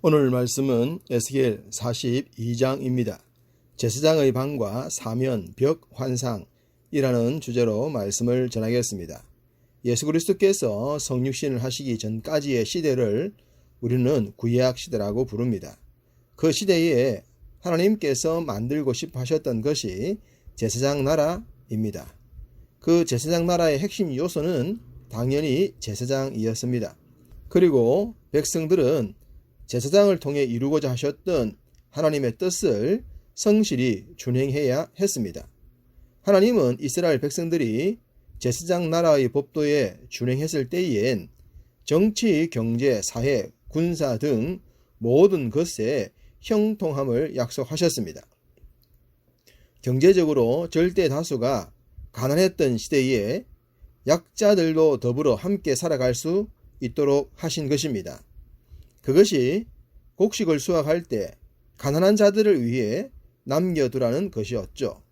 오늘 말씀은 에스겔 42장입니다. 제사장의 방과 사면, 벽, 환상이라는 주제로 말씀을 전하겠습니다. 예수 그리스도께서 성육신을 하시기 전까지의 시대를 우리는 구약 시대라고 부릅니다. 그 시대에 하나님께서 만들고 싶어 하셨던 것이 제사장 나라입니다. 그 제사장 나라의 핵심 요소는 당연히 제사장이었습니다. 그리고 백성들은 제사장을 통해 이루고자 하셨던 하나님의 뜻을 성실히 준행해야 했습니다. 하나님은 이스라엘 백성들이 제사장 나라의 법도에 준행했을 때엔 정치, 경제, 사회, 군사 등 모든 것에 형통함을 약속하셨습니다. 경제적으로 절대 다수가 가난했던 시대에 약자들도 더불어 함께 살아갈 수 있도록 하신 것입니다. 그것이 곡식을 수확할 때 가난한 자들을 위해 남겨두라는 것이었죠.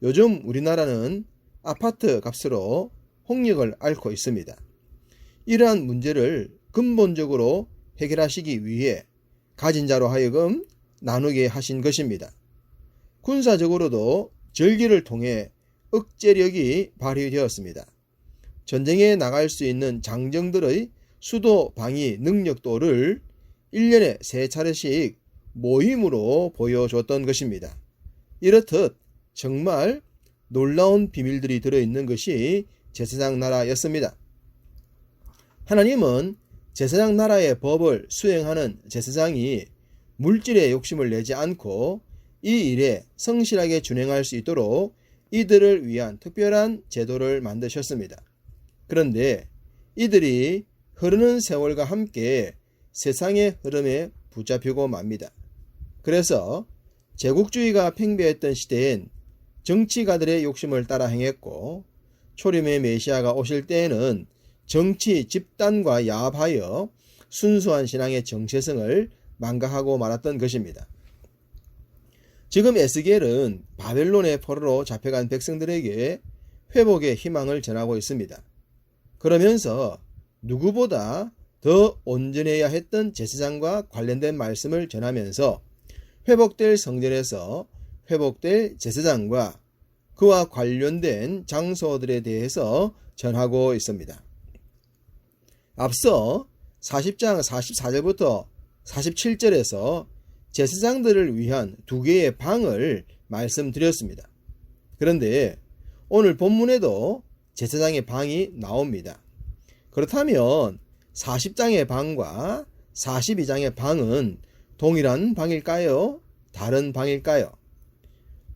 요즘 우리나라는 아파트 값으로 홍역을 앓고 있습니다. 이러한 문제를 근본적으로 해결하시기 위해 가진 자로 하여금 나누게 하신 것입니다. 군사적으로도 절기를 통해 억제력이 발휘되었습니다. 전쟁에 나갈 수 있는 장정들의 수도 방위 능력도를 1년에 3차례씩 모임으로 보여줬던 것입니다. 이렇듯 정말 놀라운 비밀들이 들어있는 것이 제사장 나라였습니다. 하나님은 제사장 나라의 법을 수행하는 제사장이 물질에 욕심을 내지 않고 이 일에 성실하게 준행할 수 있도록 이들을 위한 특별한 제도를 만드셨습니다. 그런데 이들이 흐르는 세월과 함께 세상의 흐름에 붙잡히고 맙니다. 그래서 제국주의가 팽배했던 시대엔 정치가들의 욕심을 따라 행했고, 초림의 메시아가 오실 때에는 정치 집단과 야합하여 순수한 신앙의 정체성을 망각하고 말았던 것입니다. 지금 에스겔은 바벨론의 포로로 잡혀간 백성들에게 회복의 희망을 전하고 있습니다. 그러면서 누구보다 더 온전해야 했던 제사장과 관련된 말씀을 전하면서 회복될 성전에서 회복될 제사장과 그와 관련된 장소들에 대해서 전하고 있습니다. 앞서 40장 44절부터 47절에서 제사장들을 위한 2개의 방을 말씀드렸습니다. 그런데 오늘 본문에도 제사장의 방이 나옵니다. 그렇다면 40장의 방과 42장의 방은 동일한 방일까요? 다른 방일까요?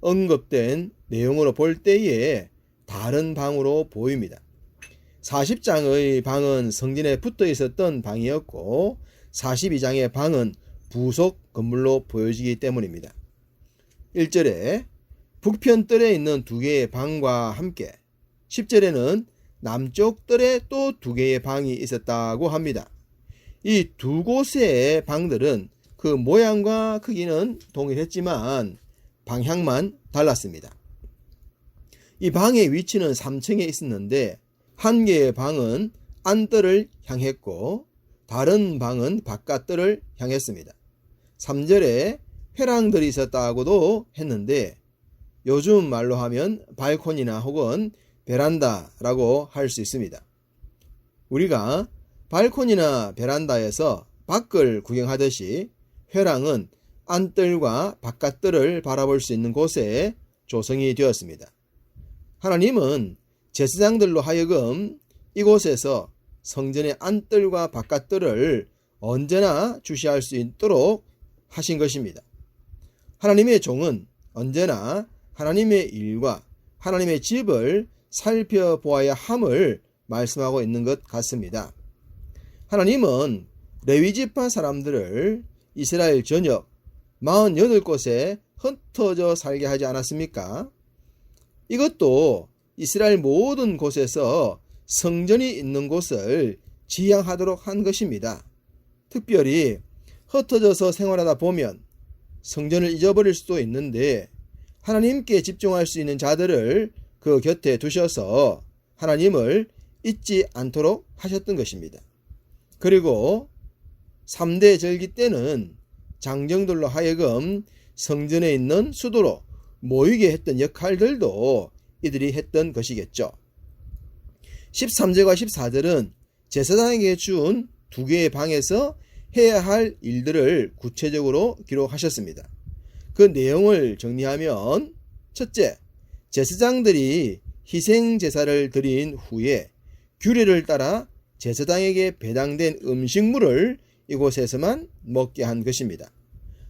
언급된 내용으로 볼 때에 다른 방으로 보입니다. 40장의 방은 성전에 붙어 있었던 방이었고 42장의 방은 부속 건물로 보여지기 때문입니다. 1절에 북편 뜰에 있는 2개의 방과 함께 10절에는 남쪽 뜰에 또 2개의 방이 있었다고 합니다. 이 두 곳의 방들은 그 모양과 크기는 동일했지만 방향만 달랐습니다. 이 방의 위치는 3층에 있었는데 한 개의 방은 안뜰을 향했고 다른 방은 바깥뜰을 향했습니다. 3절에 회랑들이 있었다고도 했는데 요즘 말로 하면 발코니나 혹은 베란다라고 할 수 있습니다. 우리가 발코니나 베란다에서 밖을 구경하듯이 회랑은 안뜰과 바깥뜰을 바라볼 수 있는 곳에 조성이 되었습니다. 하나님은 제사장들로 하여금 이곳에서 성전의 안뜰과 바깥뜰을 언제나 주시할 수 있도록 하신 것입니다. 하나님의 종은 언제나 하나님의 일과 하나님의 집을 살펴보아야 함을 말씀하고 있는 것 같습니다. 하나님은 레위지파 사람들을 이스라엘 전역 48곳에 흩어져 살게 하지 않았습니까? 이것도 이스라엘 모든 곳에서 성전이 있는 곳을 지향하도록 한 것입니다. 특별히 흩어져서 생활하다 보면 성전을 잊어버릴 수도 있는데 하나님께 집중할 수 있는 자들을 그 곁에 두셔서 하나님을 잊지 않도록 하셨던 것입니다. 그리고 3대 절기 때는 장정들로 하여금 성전에 있는 수도로 모이게 했던 역할들도 이들이 했던 것이겠죠. 13절과 14절은 제사장에게 준 2개의 방에서 해야 할 일들을 구체적으로 기록하셨습니다. 그 내용을 정리하면, 첫째, 제사장들이 희생제사를 드린 후에 규례를 따라 제사장에게 배당된 음식물을 이곳에서만 먹게 한 것입니다.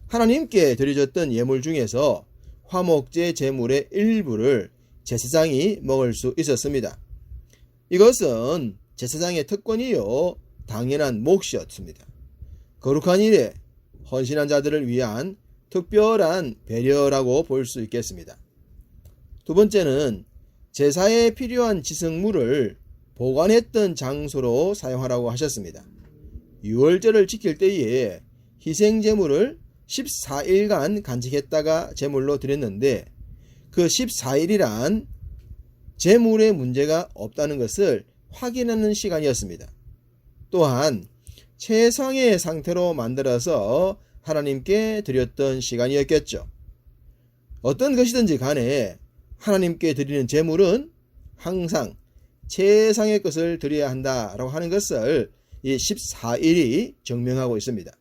하나님께 드려졌던 예물 중에서 화목제 제물의 일부를 제사장이 먹을 수 있었습니다. 이것은 제사장의 특권이요 당연한 몫이었습니다. 거룩한 일에 헌신한 자들을 위한 특별한 배려라고 볼 수 있겠습니다. 두 번째는 제사에 필요한 지성물을 보관했던 장소로 사용하라고 하셨습니다. 유월절을 지킬 때에 희생제물을 14일간 간직했다가 제물로 드렸는데, 그 14일이란 제물에 문제가 없다는 것을 확인하는 시간이었습니다. 또한 최상의 상태로 만들어서 하나님께 드렸던 시간이었겠죠. 어떤 것이든지 간에 하나님께 드리는 제물은 항상 최상의 것을 드려야 한다라고 하는 것을 이 14일이 증명하고 있습니다.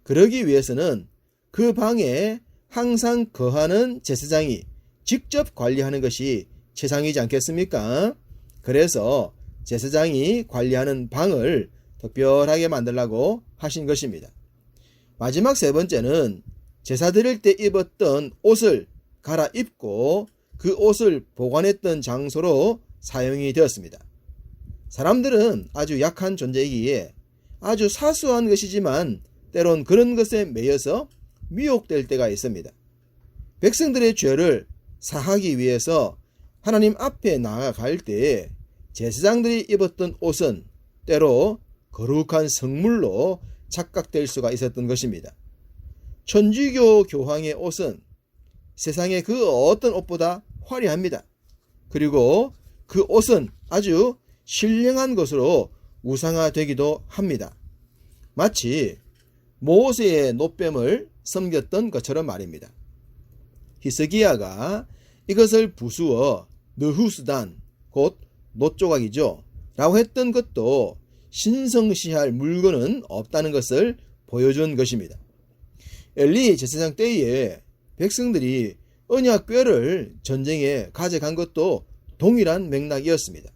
그러기 위해서는 그 방에 항상 거하는 제사장이 직접 관리하는 것이 최상이지 않겠습니까? 그래서 제사장이 관리하는 방을 특별하게 만들라고 하신 것입니다. 마지막 세 번째는 제사 드릴 때 입었던 옷을 갈아입고 그 옷을 보관했던 장소로 사용이 되었습니다. 사람들은 아주 약한 존재이기에 아주 사소한 것이지만 때론 그런 것에 매여서 미혹될 때가 있습니다. 백성들의 죄를 사하기 위해서 하나님 앞에 나아갈 때 제사장들이 입었던 옷은 때로 거룩한 성물로 착각될 수가 있었던 것입니다. 천주교 교황의 옷은 세상의 그 어떤 옷보다 화려합니다. 그리고 그 옷은 아주 신령한 것으로 우상화되기도 합니다. 마치 모세의 노뱀을 섬겼던 것처럼 말입니다. 히스기야가 이것을 부수어 느후스단, 곧 노조각이죠 라고 했던 것도 신성시할 물건은 없다는 것을 보여준 것입니다. 엘리 제사장 때에 백성들이 언약궤를 전쟁에 가져간 것도 동일한 맥락이었습니다.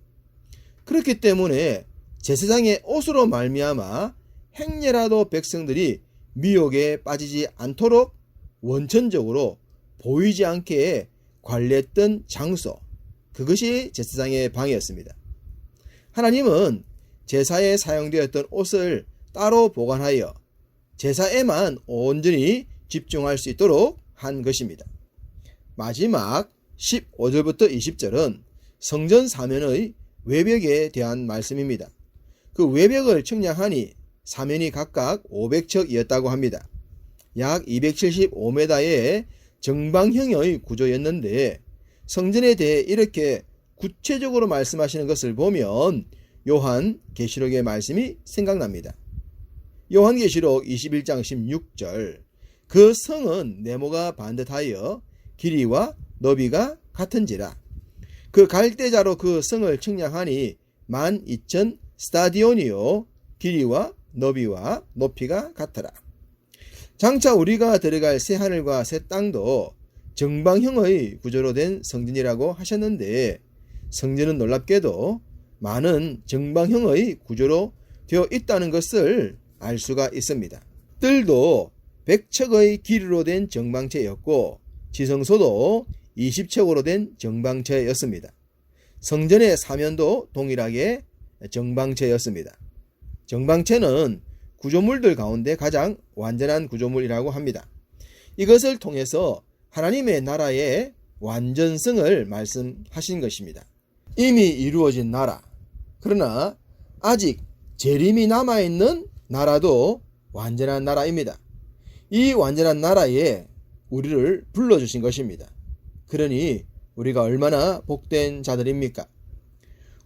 그렇기 때문에 제사장의 옷으로 말미암아 행여라도 백성들이 미혹에 빠지지 않도록 원천적으로 보이지 않게 관리했던 장소, 그것이 제사장의 방이었습니다. 하나님은 제사에 사용되었던 옷을 따로 보관하여 제사에만 온전히 집중할 수 있도록 한 것입니다. 마지막 15절부터 20절은 성전 사면의 외벽에 대한 말씀입니다. 그 외벽을 측량하니 사면이 각각 500척이었다고 합니다. 약 275m의 정방형의 구조였는데, 성전에 대해 이렇게 구체적으로 말씀하시는 것을 보면 요한계시록의 말씀이 생각납니다. 요한계시록 21장 16절, 그 성은 네모가 반듯하여 길이와 너비가 같은지라. 그 갈대자로 그 성을 측량하니 12,000 스타디온이요 길이와 너비와 높이가 같더라. 장차 우리가 들어갈 새 하늘과 새 땅도 정방형의 구조로 된 성전이라고 하셨는데, 성전은 놀랍게도 많은 정방형의 구조로 되어 있다는 것을 알 수가 있습니다. 뜰도 100척의 길이로 된 정방체였고 지성소도 20척으로 된 정방체였습니다. 성전의 사면도 동일하게 정방체였습니다. 정방체는 구조물들 가운데 가장 완전한 구조물이라고 합니다. 이것을 통해서 하나님의 나라의 완전성을 말씀하신 것입니다. 이미 이루어진 나라, 그러나 아직 재림이 남아있는 나라도 완전한 나라입니다. 이 완전한 나라에 우리를 불러주신 것입니다. 그러니 우리가 얼마나 복된 자들입니까?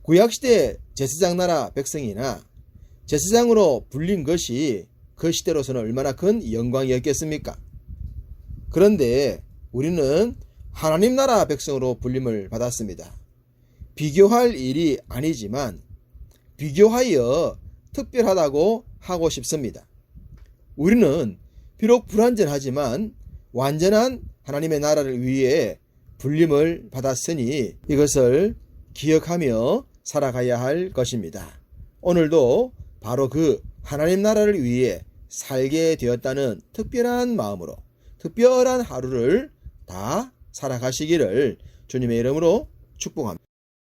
구약시대 제사장 나라 백성이나 제사장으로 불린 것이 그 시대로서는 얼마나 큰 영광이었겠습니까? 그런데 우리는 하나님 나라 백성으로 불림을 받았습니다. 비교할 일이 아니지만 비교하여 특별하다고 하고 싶습니다. 우리는 비록 불완전하지만 완전한 하나님의 나라를 위해 불림을 받았으니 이것을 기억하며 살아가야 할 것입니다. 오늘도 바로 그 하나님 나라를 위해 살게 되었다는 특별한 마음으로 특별한 하루를 다 살아가시기를 주님의 이름으로 축복합니다.